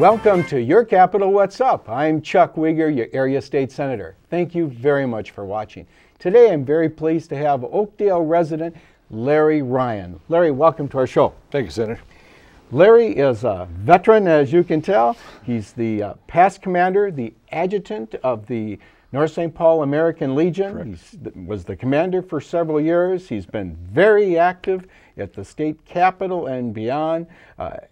Welcome to Your Capital What's Up. I'm Chuck Wiger, your area state senator. Thank you very much for watching. Today I'm very pleased to have Oakdale resident Larry Ryan. Larry, welcome to our show. Thank you, Senator. Larry is a veteran, as you can tell. He's the past commander, the adjutant of the North St. Paul American Legion. He was the commander for several years. He's been very active at the state capitol and beyond,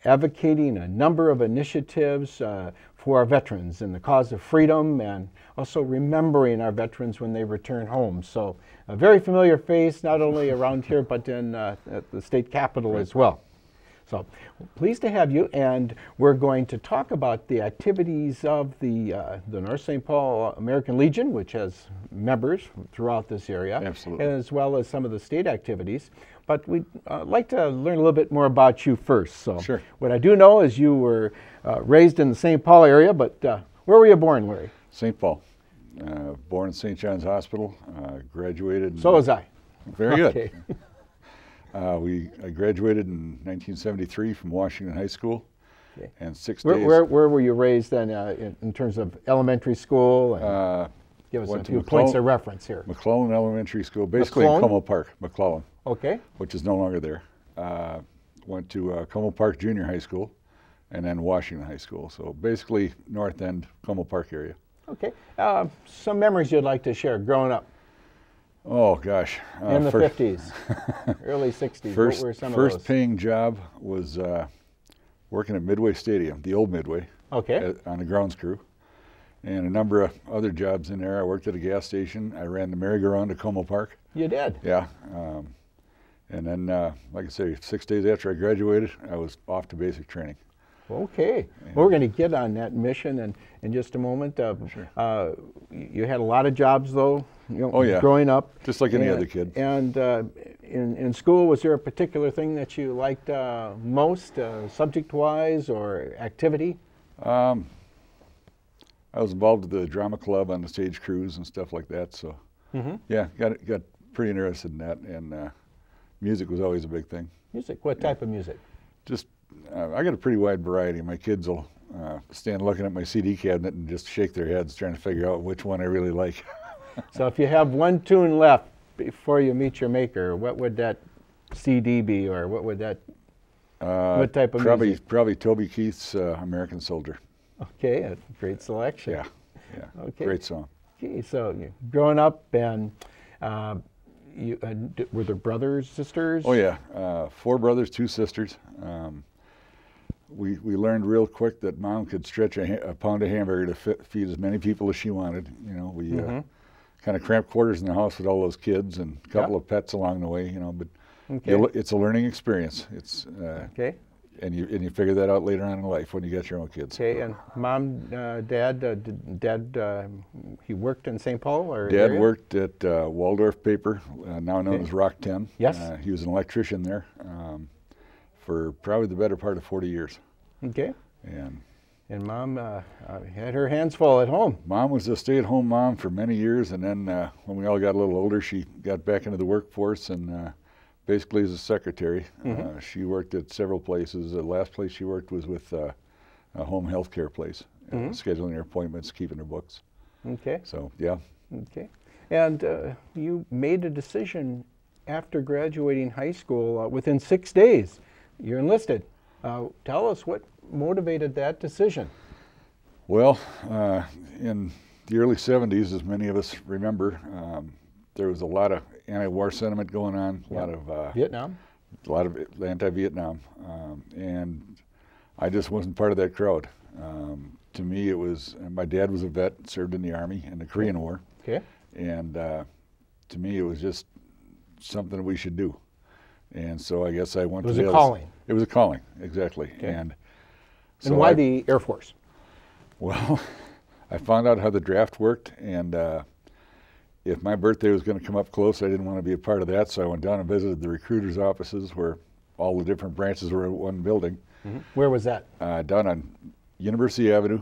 advocating a number of initiatives for our veterans in the cause of freedom and also remembering our veterans when they return home. So a very familiar face, not only around here, but in at the state capitol as well. So pleased to have you, and we're going to talk about the activities of the North St. Paul American Legion, which has members throughout this area, Absolutely, as well as some of the state activities. But we'd like to learn a little bit more about you first. So sure. What I do know is you were raised in the St. Paul area, but where were you born, Larry? St. Paul. Born at St. John's Hospital, graduated. So was I. Very okay. good. I graduated in 1973 from Washington High School, okay. And 6 days. days. Where were you raised then in terms of elementary school? And give us a few points of reference here. McClellan Elementary School, basically in Como Park, McClellan. Okay. Which is no longer there. Went to Como Park Junior High School, and then Washington High School. So basically North End, Como Park area. Okay. Some memories you'd like to share growing up. Oh gosh. In the 50s, early 60s, what were some of those? First paying job was working at Midway Stadium, the old Midway, okay. On the grounds crew, and a number of other jobs in there. I worked at a gas station. I ran the merry-go-round at Como Park. You did? Yeah. And then, like I say, 6 days after I graduated, I was off to basic training. Okay. Well, we're going to get on that mission in just a moment. Sure. You had a lot of jobs, though, oh, yeah. growing up. Just like any other kid. And in school, was there a particular thing that you liked most, subject-wise or activity? I was involved with the drama club on the stage crews and stuff like that. So, yeah, got pretty interested in that. And music was always a big thing. Music? What type of music? Just I got a pretty wide variety. My kids will stand looking at my CD cabinet and just shake their heads trying to figure out which one I really like. So if you have one tune left before you meet your maker, what would that CD be, or what would that, what type of music? Probably Toby Keith's American Soldier. Okay, a great selection. Yeah, yeah, okay. Great song. Okay, so you're growing up, and were there brothers, sisters? Oh yeah, 4 brothers, 2 sisters. We learned real quick that Mom could stretch a pound of hamburger to feed as many people as she wanted. You know, we kind of cramped quarters in the house with all those kids and a couple of pets along the way. You know, but it's a learning experience. It's okay. And you figure that out later on in life when you get your own kids. Okay, and Mom, Dad, he worked in St. Paul, or Dad worked at Waldorf Paper, now known as Rock 10. Yes. He was an electrician there for probably the better part of 40 years. Okay. And Mom had her hands full at home. Mom was a stay-at-home mom for many years, and then when we all got a little older, she got back into the workforce and basically as a secretary. She worked at several places. The last place she worked was with a home health care place, scheduling her appointments, keeping her books. Okay. So, yeah. Okay. And you made a decision after graduating high school within 6 days. You're enlisted. Tell us what motivated that decision. Well, in the early 70s, as many of us remember, there was a lot of anti-war sentiment going on, a lot of Vietnam, a lot of anti-Vietnam, and I just wasn't part of that crowd. To me, it was my dad was a vet, served in the Army in the Korean War, and to me, it was just something that we should do. And so I guess I went to the... It was a calling. It was a calling, exactly. Okay. And so why the Air Force? Well, I found out how the draft worked, and if my birthday was going to come up close, I didn't want to be a part of that, so I went down and visited the recruiters' offices where all the different branches were in one building. Where was that? Down on University Avenue,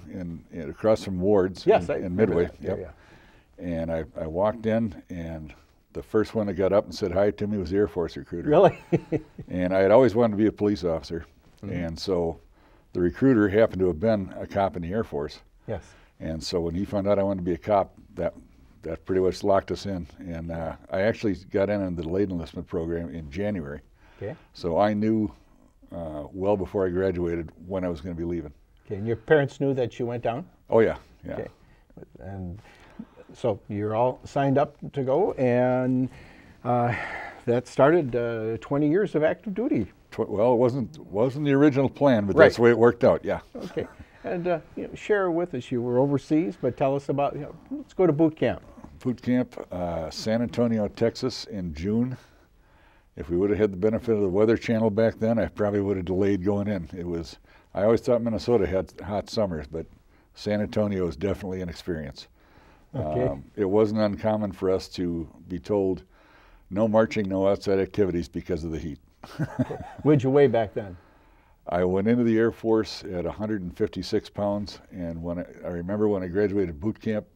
across from Ward's in Midway. Yep. And I walked in, and the first one that got up and said hi to me was the Air Force recruiter. Really? And I had always wanted to be a police officer. And so the recruiter happened to have been a cop in the Air Force. Yes. And so when he found out I wanted to be a cop, that pretty much locked us in. And I actually got in on the delayed enlistment program in January. Okay. So I knew well before I graduated when I was going to be leaving. Okay. And your parents knew that you went down? Oh, yeah. Yeah. Okay. And so you're all signed up to go, and that started 20 years of active duty. Well, it wasn't the original plan, but Right. that's the way it worked out, yeah. Okay. And share with us, you were overseas, but tell us about, let's go to boot camp. Boot camp, San Antonio, Texas in June. If we would have had the benefit of the Weather Channel back then, I probably would have delayed going in. I always thought Minnesota had hot summers, but San Antonio is definitely an experience. Okay. It wasn't uncommon for us to be told, no marching, no outside activities because of the heat. Okay. What'd you weigh back then? I went into the Air Force at 156 pounds, and I remember when I graduated boot camp,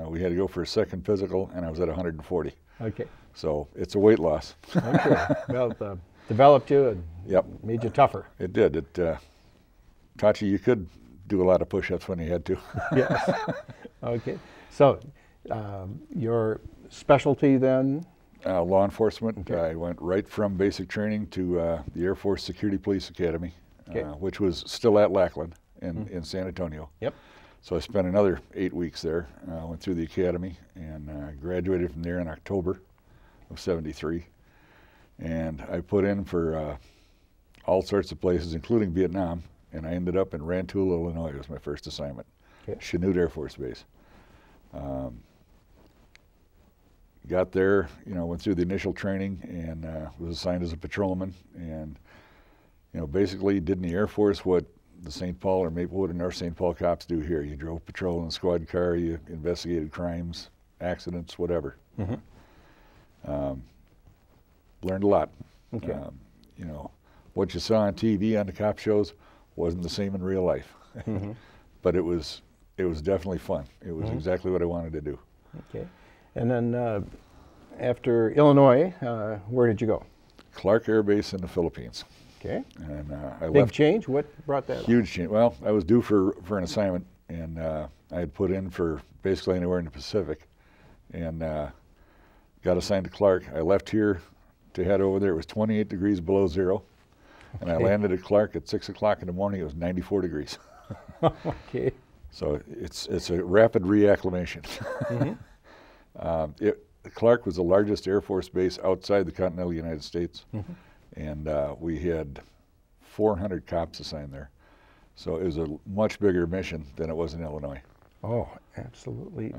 we had to go for a second physical, and I was at 140. Okay. So it's a weight loss. Okay. Well, it developed you and Yep. made you tougher. It did. It taught you could do a lot of push-ups when you had to. Yes. Okay. So your specialty then? Law enforcement. Okay. I went right from basic training to the Air Force Security Police Academy, Okay. which was still at Lackland in San Antonio. Yep. So I spent another 8 weeks there, went through the academy, and graduated from there in October of '73. And I put in for all sorts of places, including Vietnam, and I ended up in Rantoul, Illinois. It was my first assignment. Okay. Chanute Air Force Base. Got there, went through the initial training and was assigned as a patrolman, and basically did in the Air Force what the St. Paul or Maplewood and North St. Paul cops do here. You drove patrol in a squad car, you investigated crimes, accidents, whatever. Learned a lot. Okay. What you saw on TV on the cop shows wasn't the same in real life, but it was definitely fun. It was exactly what I wanted to do. Okay. And then after Illinois, where did you go? Clark Air Base in the Philippines. Okay. And I Big left. change? What brought that? Huge change. Well, I was due for an assignment, and I had put in for basically anywhere in the Pacific, and got assigned to Clark. I left here to head over there. It was 28 degrees below zero, and I landed at Clark at 6 o'clock in the morning. It was 94 degrees. Okay. So it's a rapid reacclimation. Clark was the largest Air Force base outside the continental United States, and we had 400 cops assigned there. So it was a much bigger mission than it was in Illinois. Oh, absolutely.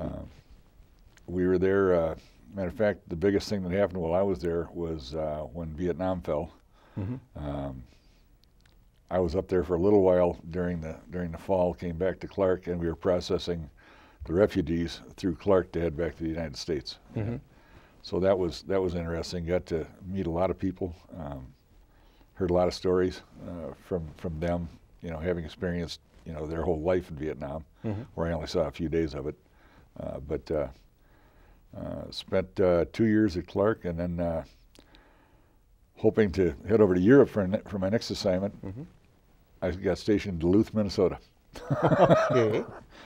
We were there, matter of fact, the biggest thing that happened while I was there was when Vietnam fell. I was up there for a little while during the fall, came back to Clark, and we were processing the refugees through Clark to head back to the United States. So that was interesting. Got to meet a lot of people, heard a lot of stories from them, having experienced their whole life in Vietnam, where I only saw a few days of it. But spent 2 years at Clark, and then hoping to head over to Europe for my next assignment. I got stationed in Duluth, Minnesota. Okay.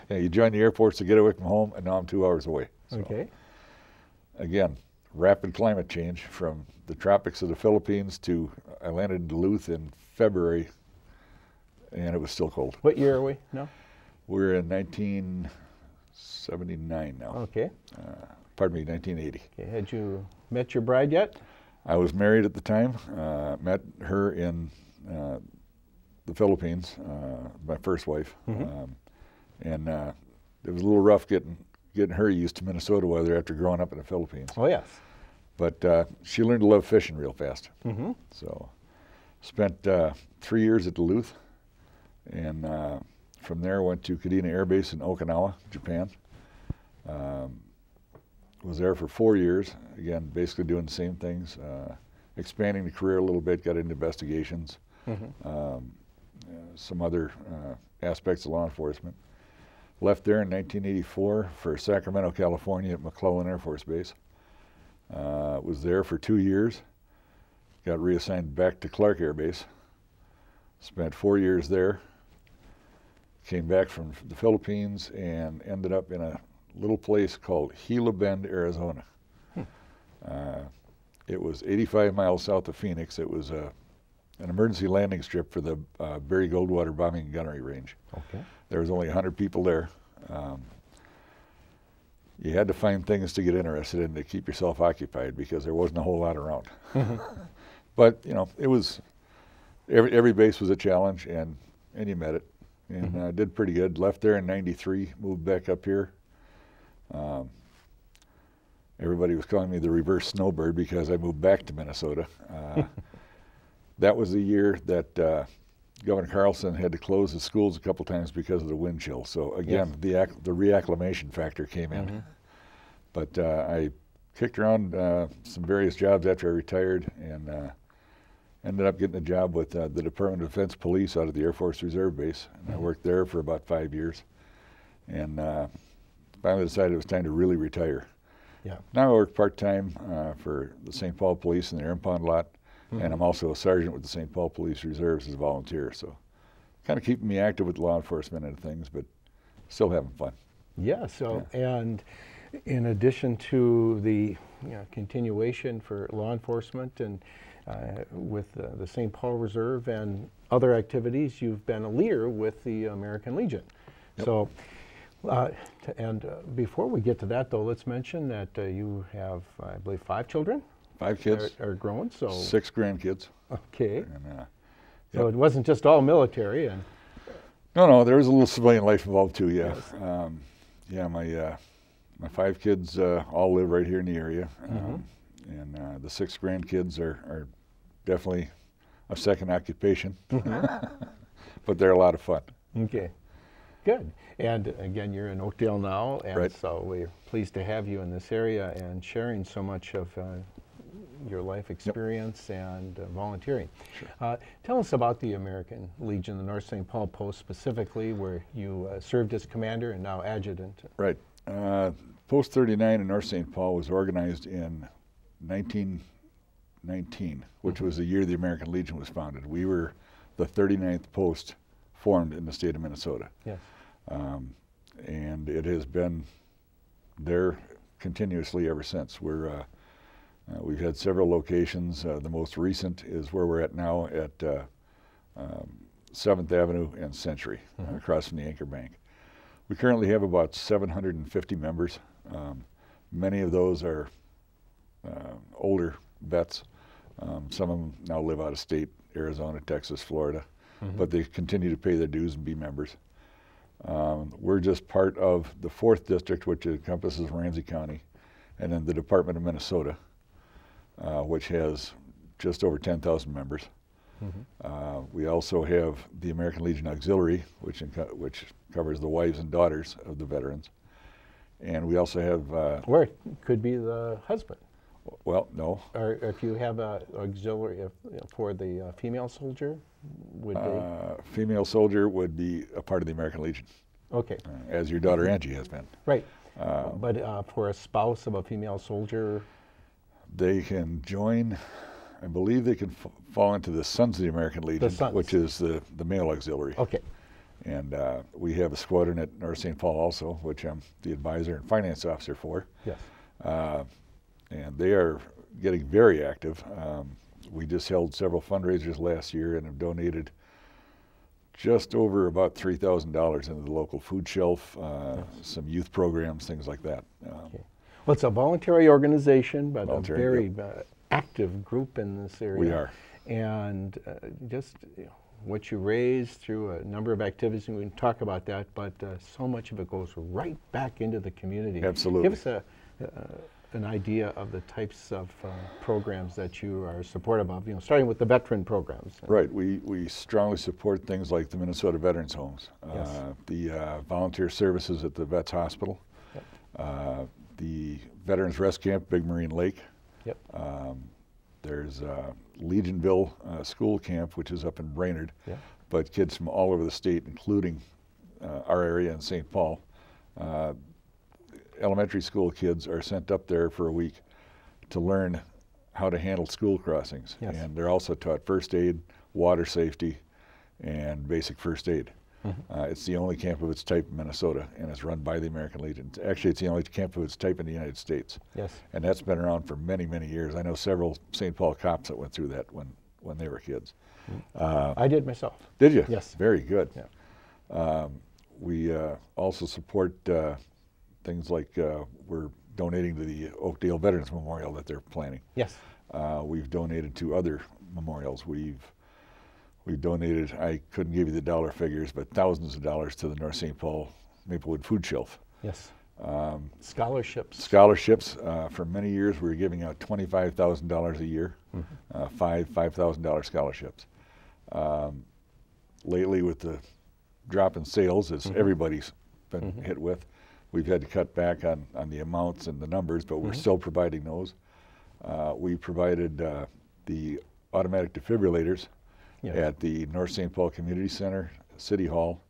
Yeah, you join the Air Force to get away from home, and now I'm 2 hours away. So, Okay. again, rapid climate change from the tropics of the Philippines to I landed in Duluth in February, and it was still cold. What year are we now? We're in 1979 now. Okay. Pardon me, 1980. Okay. Had you met your bride yet? I was married at the time. Met her in the Philippines, my first wife, and it was a little rough getting her used to Minnesota weather after growing up in the Philippines. Oh, yes. But she learned to love fishing real fast. So spent 3 years at Duluth, and from there went to Kadena Air Base in Okinawa, Japan. Was there for 4 years, again, basically doing the same things, expanding the career a little bit, got into investigations, some other aspects of law enforcement. Left there in 1984 for Sacramento, California at McClellan Air Force Base. Was there for 2 years, got reassigned back to Clark Air Base. Spent 4 years there, came back from the Philippines and ended up in a little place called Gila Bend, Arizona. It was 85 miles south of Phoenix. It was an emergency landing strip for the Barry Goldwater Bombing and Gunnery Range. Okay. There was only 100 people there. You had to find things to get interested in to keep yourself occupied because there wasn't a whole lot around. But you know, it was every base was a challenge, and you met it, and did pretty good. Left there in '93, moved back up here. Everybody was calling me the reverse snowbird because I moved back to Minnesota. That was the year that Governor Carlson had to close the schools a couple times because of the wind chill. So again, the reacclimation factor came in. But I kicked around some various jobs after I retired, and ended up getting a job with the Department of Defense Police out of the Air Force Reserve Base. And I worked there for about 5 years, and finally decided it was time to really retire. Yeah. Now I work part-time for the St. Paul Police in the air impound lot, and I'm also a sergeant with the St. Paul Police Reserves as a volunteer. So kind of keeping me active with law enforcement and things, but still having fun. Yeah, so, and in addition to the continuation for law enforcement and with the St. Paul Reserve and other activities, you've been a leader with the American Legion. So, before we get to that, though, let's mention that you have, I believe, 5 children. 5 kids. Are grown, so. 6 grandkids. Okay. And, so it wasn't just all military. And no, there was a little civilian life involved too. Yeah. Yes. Yeah, my 5 kids all live right here in the area, and the 6 grandkids are definitely a second occupation, but they're a lot of fun. Okay, good. And again, you're in Oakdale now, and Right. so we're pleased to have you in this area and sharing so much of your life experience and volunteering. Sure. Tell us about the American Legion, the North St. Paul Post specifically, where you served as commander and now adjutant. Right. Post 39 in North St. Paul was organized in 1919, which was the year the American Legion was founded. We were the 39th post formed in the state of Minnesota. Yes. And it has been there continuously ever since. We've had several locations. The most recent is where we're at now at 7th Avenue and Century, across from the Anchor Bank. We currently have about 750 members. Many of those are older vets. Some of them now live out of state, Arizona, Texas, Florida, but they continue to pay their dues and be members. We're just part of the 4th District, which encompasses Ramsey County, and then the Department of Minnesota, which has just over 10,000 members. We also have the American Legion Auxiliary, which covers the wives and daughters of the veterans. And we also have... Or it could be the husband. Well, no. Or if you have an auxiliary for the female soldier, would they? Female soldier would be a part of the American Legion. Okay. As your daughter Angie has been. Right. But for a spouse of a female soldier? They can join, I believe they can fall into the Sons of the American Legion, which is the male auxiliary. Okay. And we have a squadron at North St. Paul also, which I'm the advisor and finance officer for. Yes. And they are getting very active. We just held several fundraisers last year and have donated just over about $3,000 into the local food shelf, some youth programs, things like that. Okay. Well, it's a voluntary organization, but Voluntary, a very active group in this area. We are. And just what you raise through a number of activities, and we can talk about that, but so much of it goes right back into the community. Absolutely. Give us an idea of the types of programs that you are supportive of, starting with the veteran programs. Right. We strongly support things like the Minnesota Veterans Homes, Yes. the volunteer services at the Vets Hospital, the Veterans Rest Camp, Big Marine Lake. Yep. There's Legionville School Camp, which is up in Brainerd, Yeah. but kids from all over the state, including our area in St. Paul, elementary school kids are sent up there for a week to learn how to handle school crossings. Yes. And they're also taught first aid, water safety, and basic first aid. It's the only camp of its type in Minnesota, and it's run by the American Legion. Actually, it's the only camp of its type in the United States. Yes. And that's been around for many, many years. I know several St. Paul cops that went through that when they were kids. I did myself. Did you? Yes. Very good. Yeah. We also support things like we're donating to the Oakdale Veterans Memorial that they're planning. Yes. We've donated to other memorials. We've donated, I couldn't give you the dollar figures, but thousands of dollars to the North St. Paul Maplewood Food Shelf. Yes. Scholarships. Scholarships. For many years, we were giving out $25,000 a year, $5,000 scholarships. Lately, with the drop in sales, as everybody's been hit with, we've had to cut back on the amounts and the numbers, but we're still providing those. We provided the automatic defibrillators at the North St. Paul Community Center, City Hall,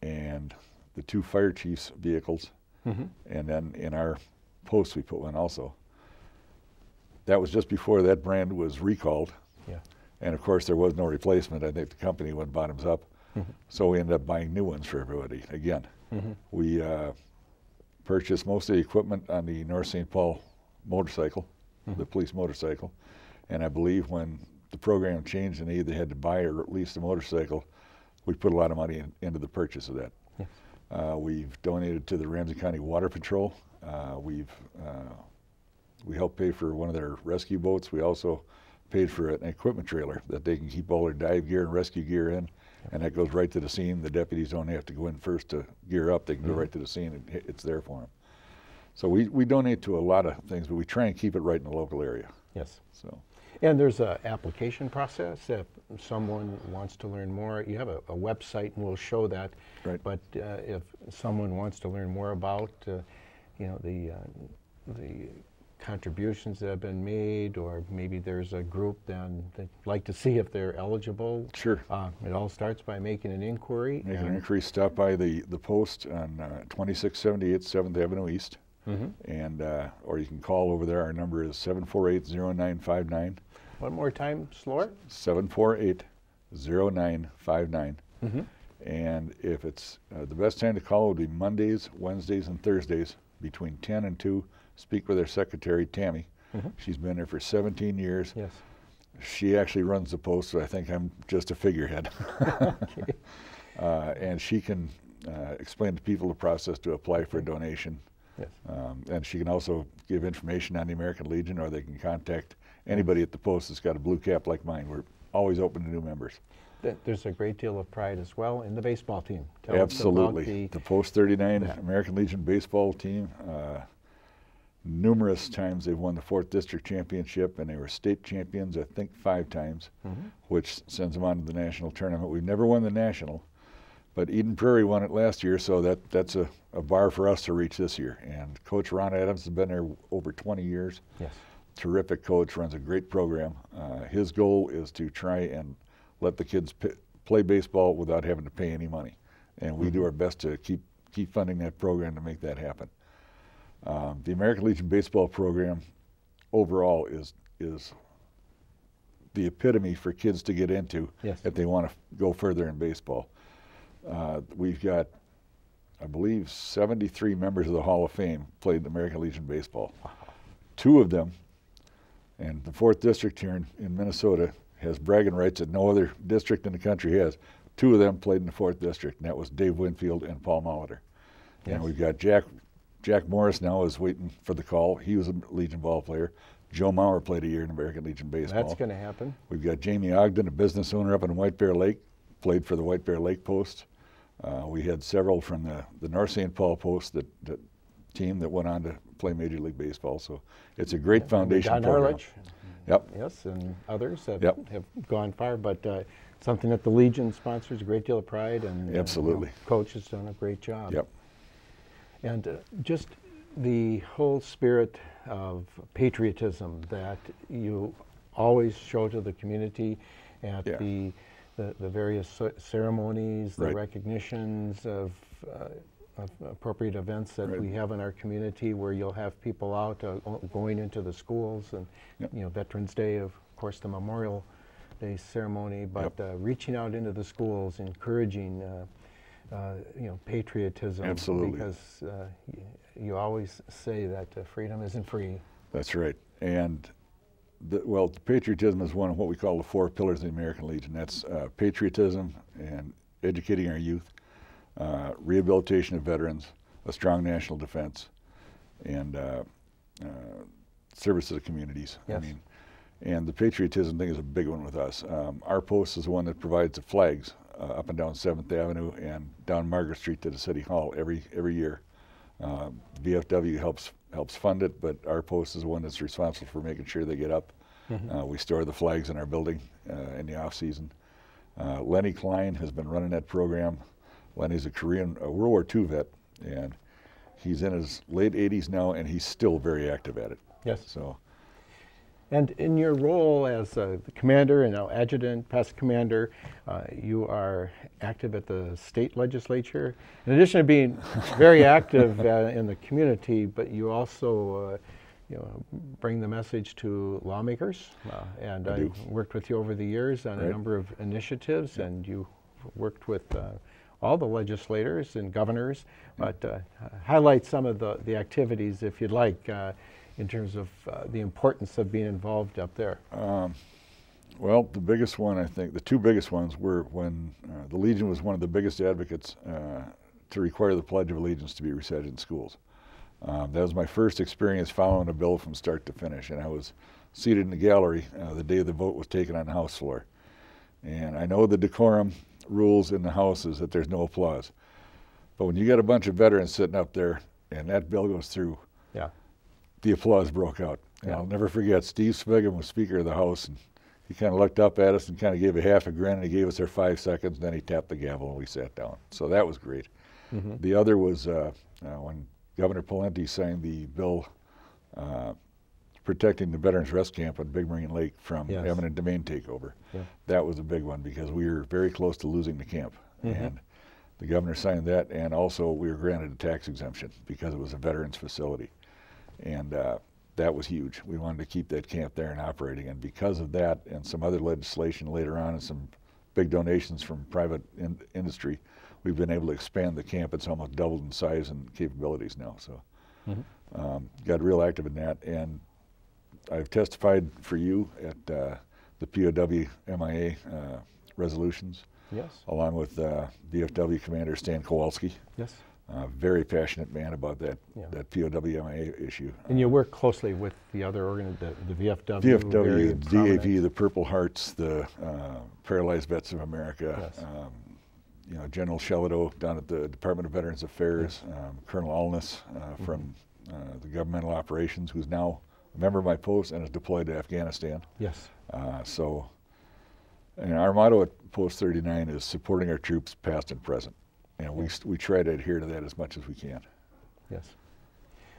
and the 2 fire chiefs' vehicles. And then in our post, we put one also. That was just before that brand was recalled. Yeah. And of course, there was no replacement. I think the company went bottoms up. So we ended up buying new ones for everybody again. We purchased most of the equipment on the North St. Paul motorcycle, the police motorcycle. And I believe when the program changed and they either had to buy or lease the motorcycle, we put a lot of money into the purchase of that. We've donated to the Ramsey County Water Patrol. We helped pay for one of their rescue boats. We also paid for an equipment trailer that they can keep all their dive gear and rescue gear in, and that goes right to the scene. The deputies don't have to go in first to gear up. They can go right to the scene, and it's there for them. So we donate to a lot of things, but we try and keep it right in the local area. Yes. So. And there's an application process. If someone wants to learn more, you have a website, and we'll show that. Right. But if someone wants to learn more about, you know, the contributions that have been made, or maybe there's a group then they'd like to see if they're eligible. Sure. It all starts by making an inquiry. Making an inquiry, stop by the post on 2678 7th Avenue East. And or you can call over there. Our number is 748-0959. One more time, slower. 748-0959. And if it's the best time to call would be Mondays, Wednesdays, and Thursdays between 10 and 2. Speak with our secretary, Tammy. She's been there for 17 years. Yes. She actually runs the post, so I think I'm just a figurehead. Okay. And she can explain to people the process to apply for a donation. Yes. And she can also give information on the American Legion, or they can contact anybody at the post that's got a blue cap like mine. We're always open to new members. There's a great deal of pride as well in the baseball team. Tell Absolutely. us about the Post 39 American Legion baseball team. Numerous times they've won the 4th District Championship, and they were state champions, I think, 5 times, which sends them on to the national tournament. We've never won the national, but Eden Prairie won it last year, so that's a bar for us to reach this year. And Coach Ron Adams has been there over 20 years. Yes. Terrific coach, runs a great program. His goal is to try and let the kids play baseball without having to pay any money. And we do our best to keep funding that program to make that happen. The American Legion baseball program overall is the epitome for kids to get into if they want to go further in baseball. We've got, I believe, 73 members of the Hall of Fame played American Legion baseball. 2 of them, and the 4th District here in Minnesota has bragging rights that no other district in the country has. 2 of them played in the 4th District, and that was Dave Winfield and Paul Molitor. Yes. And we've got Jack Morris now is waiting for the call. He was a Legion ball player. Joe Maurer played a year in American Legion baseball. That's going to happen. We've got Jamie Ogden, a business owner up in White Bear Lake, played for the White Bear Lake Post. We had several from the North St. Paul Post that team that went on to play Major League Baseball. So it's a great foundation John program. Arlich. Yep. Yes, and others have gone far, but something that the Legion sponsors, a great deal of pride, and Absolutely. Coach has done a great job. Yep. And just the whole spirit of patriotism that you always show to the community at the various ceremonies, the recognitions of appropriate events that we have in our community, where you'll have people out going into the schools, and you know, Veterans Day, of course, the memorial Day ceremony, but reaching out into the schools, encouraging patriotism. Absolutely. Because you always say that freedom isn't free. That's right. And well, patriotism is one of what we call the 4 pillars of the American Legion. That's patriotism and educating our youth, rehabilitation of veterans, a strong national defense, and service to the communities. Yes. I mean, and the patriotism thing is a big one with us. Our post is the one that provides the flags up and down 7th Avenue and down Margaret Street to the City Hall every year. VFW helps fund it, but our post is the one that's responsible for making sure they get up. We store the flags in our building in the off season. Lenny Klein has been running that program. Lenny's a World War II vet, and he's in his late 80s now, and he's still very active at it. Yes. So. And in your role as the commander and now adjutant, past commander, you are active at the state legislature. In addition to being very active in the community, but you also bring the message to lawmakers. And I've worked with you over the years on a number of initiatives, and you worked with all the legislators and governors. But highlight some of the activities, if you'd like, in terms of the importance of being involved up there. Well, the biggest one, I think, the 2 biggest ones were when the Legion was one of the biggest advocates to require the Pledge of Allegiance to be recited in schools. That was my first experience following a bill from start to finish, and I was seated in the gallery the day the vote was taken on the House floor. And I know the decorum rules in the House is that there's no applause. But when you got a bunch of veterans sitting up there and that bill goes through, the applause broke out. And I'll never forget, Steve Spigham was Speaker of the House, and he kind of looked up at us and kind of gave a half a grin, and he gave us our 5 seconds, and then he tapped the gavel and we sat down. So that was great. The other was when Governor Pawlenty signed the bill protecting the Veterans Rest Camp on Big Marine Lake from eminent domain takeover. That was a big one because we were very close to losing the camp. And the governor signed that, and also we were granted a tax exemption because it was a veterans facility. And that was huge. We wanted to keep that camp there and operating, and because of that and some other legislation later on and some big donations from private industry, we've been able to expand the camp. It's almost doubled in size and capabilities now. So got real active in that, and I've testified for you at the POW MIA resolutions, along with VFW Commander Stan Kowalski. Very passionate man about that POW-MIA issue. And you work closely with the other the VFW. VFW, DAV, the Purple Hearts, the Paralyzed Vets of America, General Shellito down at the Department of Veterans Affairs, Colonel Alness from the Governmental Operations, who's now a member of my post and is deployed to Afghanistan. So, and our motto at Post 39 is supporting our troops past and present. And we try to adhere to that as much as we can.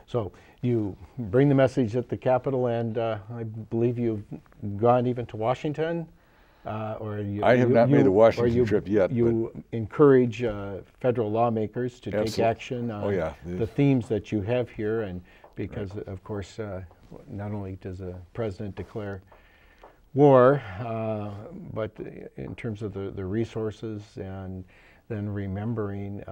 So you bring the message at the Capitol, and I believe you've gone even to Washington, or I have not made the Washington trip yet. You encourage federal lawmakers to take action on the themes that you have here, and because of course, not only does the president declare war, but in terms of the resources, and then remembering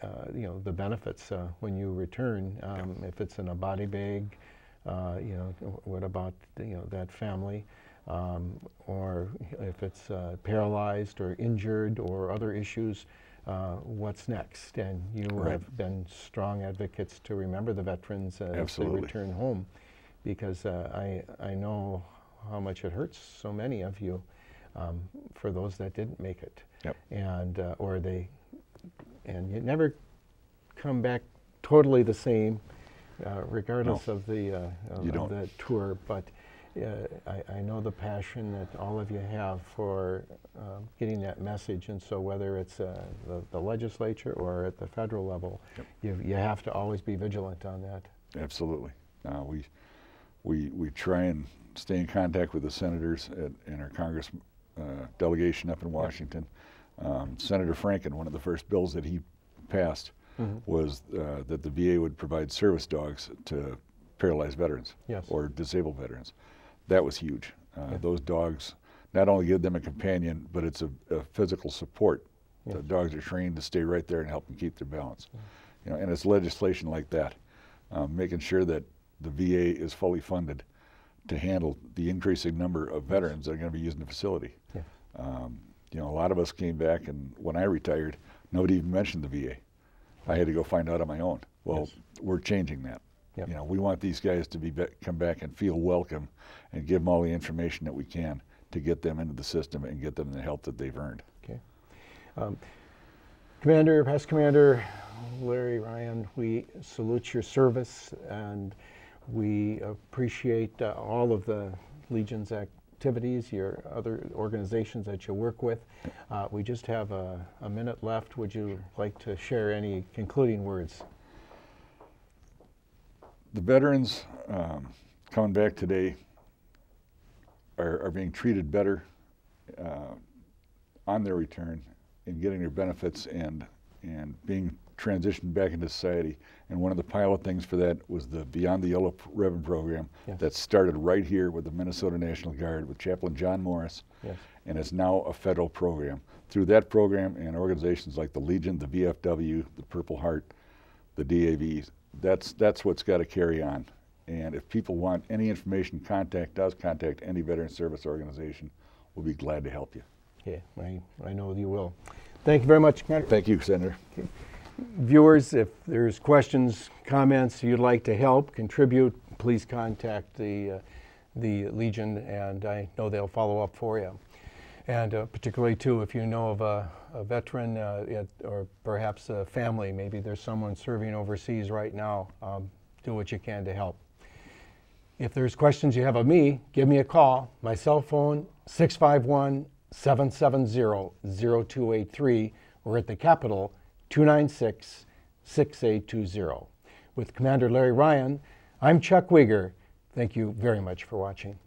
the benefits when you return. If it's in a body bag, what about that family, or if it's paralyzed or injured or other issues, what's next? And you have been strong advocates to remember the veterans as they return home, because I know how much it hurts so many of you for those that didn't make it. And and you never come back totally the same, regardless of the tour. But I know the passion that all of you have for getting that message, and so whether it's the legislature or at the federal level, you have to always be vigilant on that. Absolutely. We try and stay in contact with the senators and our Congress delegation up in Washington. Senator Franken, one of the first bills that he passed was that the VA would provide service dogs to paralyzed veterans or disabled veterans. That was huge. Those dogs not only give them a companion, but it's a physical support. Yes. The dogs are trained to stay right there and help them keep their balance. You know, and it's legislation like that, making sure that the VA is fully funded to handle the increasing number of veterans that are going to be using the facility. Yeah. You know, a lot of us came back, and when I retired, nobody even mentioned the VA. I had to go find out on my own. Well, yes. We're changing that. Yep. You know, we want these guys to come back and feel welcome, and give them all the information that we can to get them into the system and get them the help that they've earned. Okay. Commander, Past Commander Larry Ryan, we salute your service, and we appreciate all of the Legion's activities, your other organizations that you work with. We just have a minute left. Would you like to share any concluding words? The veterans coming back today are being treated better on their return, in getting their benefits and being transitioned back into society. And one of the pilot things for that was the Beyond the Yellow Ribbon program. Yes. That started right here with the Minnesota National Guard with Chaplain John Morris. Yes. And is now a federal program. Through that program and organizations like the Legion, the VFW, the Purple Heart, the DAV, that's what's got to carry on. And if people want any information, contact us, contact any veteran service organization. We'll be glad to help you. Yeah, I know you will. Thank you very much, Commander. Thank you, Senator. Okay. Viewers, if there's questions, comments you'd like to help, contribute, please contact the Legion, and I know they'll follow up for you. And particularly, too, if you know of a veteran or perhaps a family, maybe there's someone serving overseas right now, do what you can to help. If there's questions you have of me, give me a call. My cell phone, 651-770-0283, or at the Capitol, 296-6820. With Commander Larry Ryan, I'm Chuck Wiger. Thank you very much for watching.